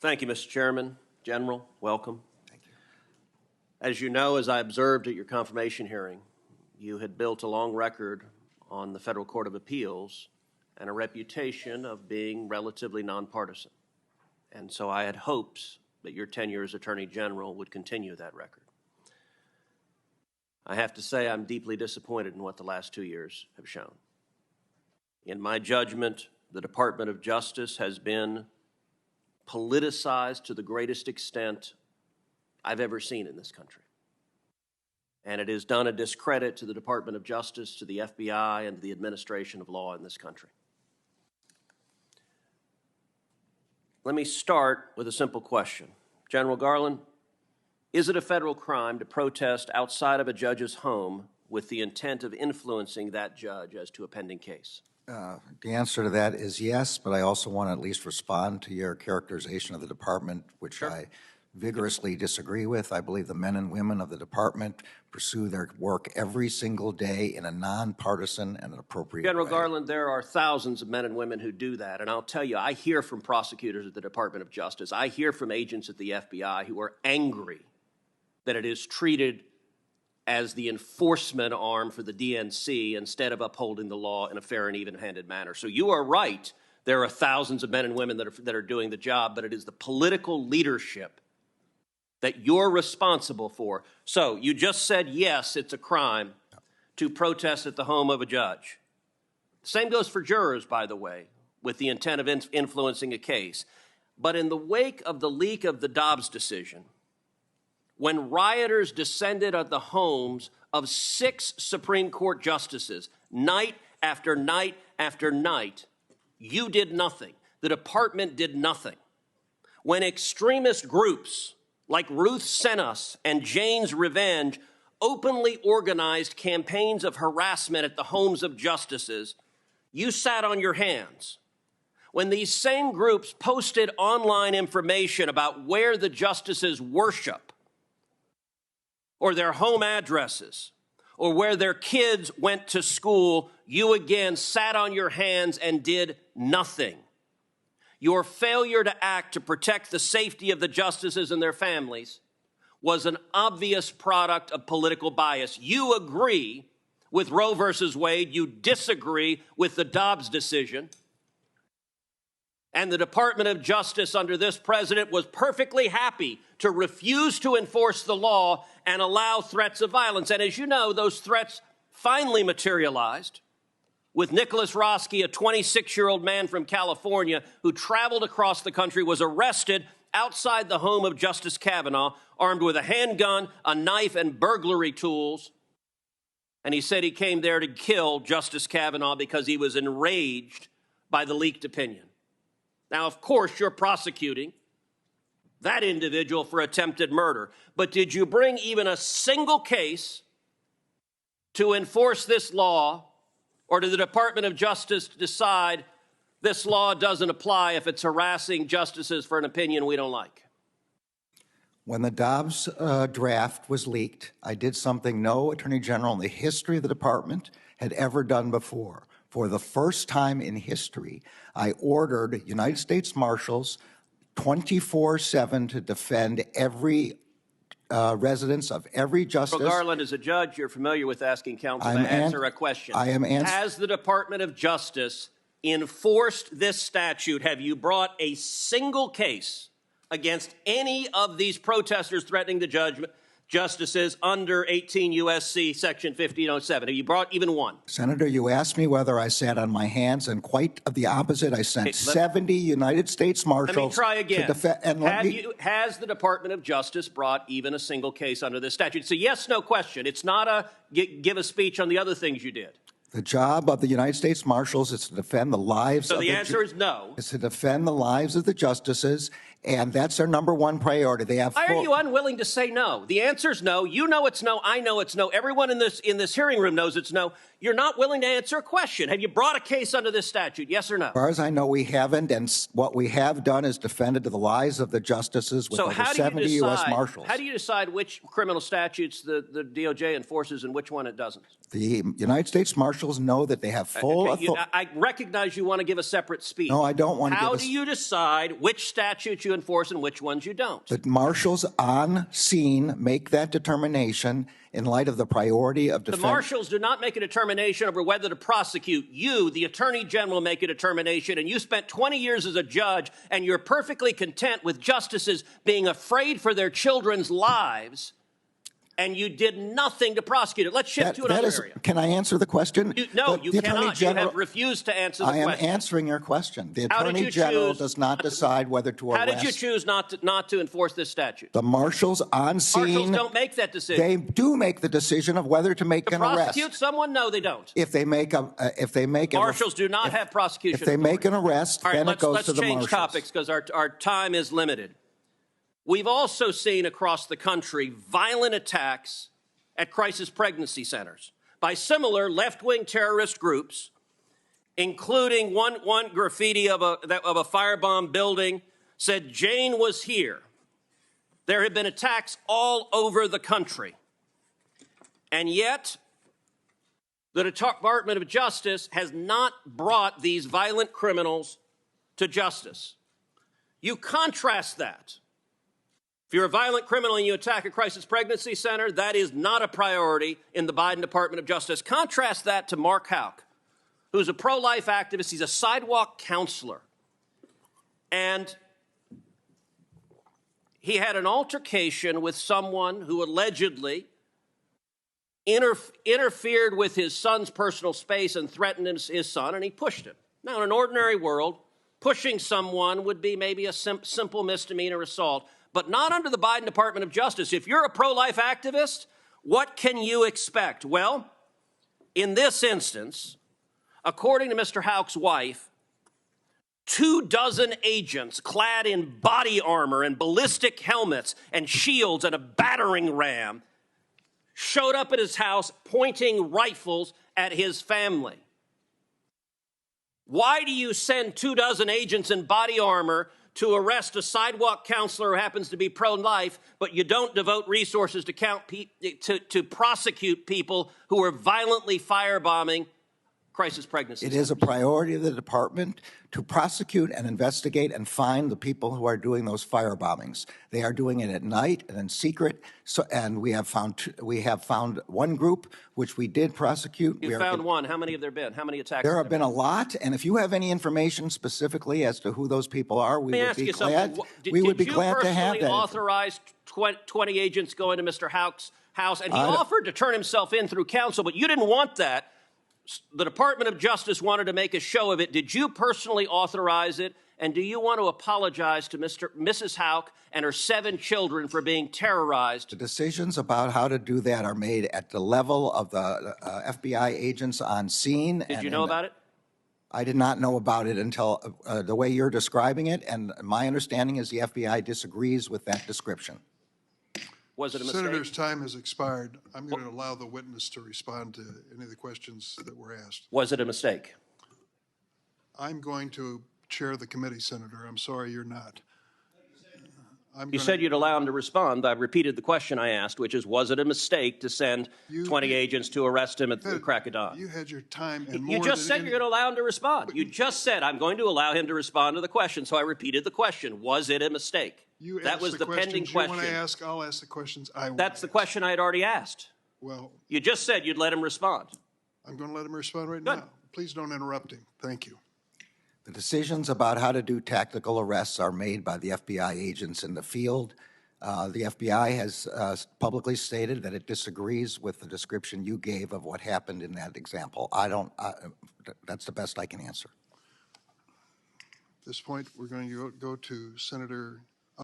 Thank you, Mr. Chairman. General, welcome. Thank you. As you know, as I observed at your confirmation hearing, you had built a long record on the Federal Court of Appeals and a reputation of being relatively nonpartisan. And so I had hopes that your tenure as Attorney General would continue that record. I have to say I'm deeply disappointed in what the last 2 years have shown. In my judgment, the Department of Justice has been politicized to the greatest extent I've ever seen in this country. And it has done a discredit to the Department of Justice, to the FBI, and to the administration of law in this country. Let me start with a simple question. General Garland, is it a federal crime to protest outside of a judge's home with the intent of influencing that judge as to a pending case? The answer to that is yes, but I also want to at least respond to your characterization of the department, which Sure. I vigorously disagree with. I believe the men and women of the department pursue their work every single day in a nonpartisan and appropriate General way. Garland, there are thousands of men and women who do that, and I'll tell you, I hear from prosecutors at the Department of Justice, I hear from agents at the FBI who are angry that it is treated as the enforcement arm for the DNC instead of upholding the law in a fair and even-handed manner. So you are right. There are thousands of men and women that are doing the job, but it is the political leadership that you're responsible for. So you just said, yes, it's a crime to protest at the home of a judge. Same goes for jurors, by the way, with the intent of influencing a case. But in the wake of the leak of the Dobbs decision, when rioters descended on the homes of 6 Supreme Court justices, night after night after night, you did nothing. The department did nothing. When extremist groups like Ruth Sent Us and Jane's Revenge openly organized campaigns of harassment at the homes of justices, you sat on your hands. When these same groups posted online information about where the justices worship, or their home addresses, or where their kids went to school, you again sat on your hands and did nothing. Your failure to act to protect the safety of the justices and their families was an obvious product of political bias. You agree with Roe versus Wade, you disagree with the Dobbs decision, and the Department of Justice under this president was perfectly happy to refuse to enforce the law and allow threats of violence. And as you know, those threats finally materialized with Nicholas Roski, a 26-year-old man from California who traveled across the country, was arrested outside the home of Justice Kavanaugh, armed with a handgun, a knife, and burglary tools. And he said he came there to kill Justice Kavanaugh because he was enraged by the leaked opinion. Now, of course, you're prosecuting that individual for attempted murder, but did you bring even a single case to enforce this law, or did the Department of Justice decide this law doesn't apply if it's harassing justices for an opinion we don't like? When the Dobbs draft was leaked, I did something no Attorney General in the history of the department had ever done before. For the first time in history, I ordered United States Marshals 24/7 to defend every residence of every justice. Well, Garland, as a judge, you're familiar with asking counsel to answer a question. I am answering. Has the Department of Justice enforced this statute? Have you brought a single case against any of these protesters threatening the justices under 18 U.S.C. Section 1507? Have you brought even one? Senator, you asked me whether I sat on my hands, and quite the opposite. I sent 70 United States Marshals. Let me try again. To defend. And has the Department of Justice brought even a single case under this statute? It's a yes/no question. It's not a give a speech on the other things you did. The job of the United States Marshals is to defend the lives of So the answer is no. It's to defend the lives of the justices, and that's their number one priority. They have. Why are you unwilling to say no? The answer is no. You know it's no. I know it's no. Everyone in this hearing room knows it's no. You're not willing to answer a question. Have you brought a case under this statute? Yes or no? As far as I know, we haven't, and what we have done is defended the lives of the justices with over 70 U.S. Marshals. How do you decide which criminal statutes the DOJ enforces and which one it doesn't? The United States Marshals marshals know that they have full Okay, authority. I recognize you want to give a separate speech. No, I don't want to give How a do you decide which statutes you enforce and which ones you don't? The marshals on scene make that determination in light of the priority of The defense. marshals do not make a determination over whether to prosecute. You, the attorney general, make a determination, and you spent 20 years as a judge, and you're perfectly content with justices being afraid for their children's lives, and you did nothing to prosecute it. Let's shift to another area. Can I answer the question? No, The you Attorney cannot. General, You have refused to answer the I am question. answering your question. The How did Attorney you General choose- does not decide whether to arrest. How did you choose not to enforce this statute? The marshals on scene. Marshals don't make that decision. They do make the decision of whether to make an arrest. Prosecute someone? No, they don't. If they make Marshals do not have prosecution If they make an authority. arrest, All right, then it goes to the let's marshals. change topics because our time is limited. We've also seen across the country violent attacks at crisis pregnancy centers by similar left-wing terrorist groups, including one graffiti of a firebomb building said, "Jane was here." There have been attacks all over the country. And yet, the Department of Justice has not brought these violent criminals to justice. You contrast that. If you're a violent criminal and you attack a crisis pregnancy center, that is not a priority in the Biden Department of Justice. Contrast that to Mark Houck, who's a pro-life activist. He's a sidewalk counselor. And he had an altercation with someone who allegedly interfered with his son's personal space and threatened his son, and he pushed him. Now, in an ordinary world, pushing someone would be maybe a simple misdemeanor assault, but not under the Biden Department of Justice. If you're a pro-life activist, what can you expect? Well, in this instance, according to Mr. Houck's wife, 24 agents clad in body armor and ballistic helmets and shields and a battering ram showed up at his house pointing rifles at his family. Why do you send 24 agents in body armor to arrest a sidewalk counselor who happens to be pro-life, but you don't devote resources to prosecute people who are violently firebombing crisis pregnancies? It is a priority of the department to prosecute and investigate and find the people who are doing those firebombings. They are doing it at night and in secret. And we have found one group which we did prosecute. You found one. How many have there been? How many attacks? There have been a lot. And if you have any information specifically as to who those people are, we would be glad. We would be glad to have that. Did you personally authorize 20 agents going to Mr. Houck's house? And he offered to turn himself in through counsel, but you didn't want that. The Department of Justice wanted to make a show of it. Did you personally authorize it? And do you want to apologize to Mrs. Houck and her 7 children for being terrorized? The decisions about how to do that are made at the level of the FBI agents on scene. Did you know about it? I did not know about it until the way you're describing it. And my understanding is the FBI disagrees with that description. Was it a mistake? Senator's time has expired. I'm going to allow the witness to respond to any of the questions that were asked. Was it a mistake? I'm going to chair the committee, Senator. I'm sorry you're not. You said you'd allow him to respond. I repeated the question I asked, which is, was it a mistake to send 20 agents to arrest him at the crack of dawn? You had your time and more You just said you're going to allow him to respond. You just said, I'm going to allow him to respond to the question, so I repeated the question. Was it a mistake? That was the pending question. You want to ask, I'll ask the questions I want. That's the question I had already asked. Well, you just said you'd let him respond. I'm going to let him respond right now. Please don't interrupt him. Thank you. The decisions about how to do tactical arrests are made by the FBI agents in the field. The FBI has publicly stated that it disagrees with the description you gave of what happened in that example. That's the best I can answer. At this point, we're going to go to Senator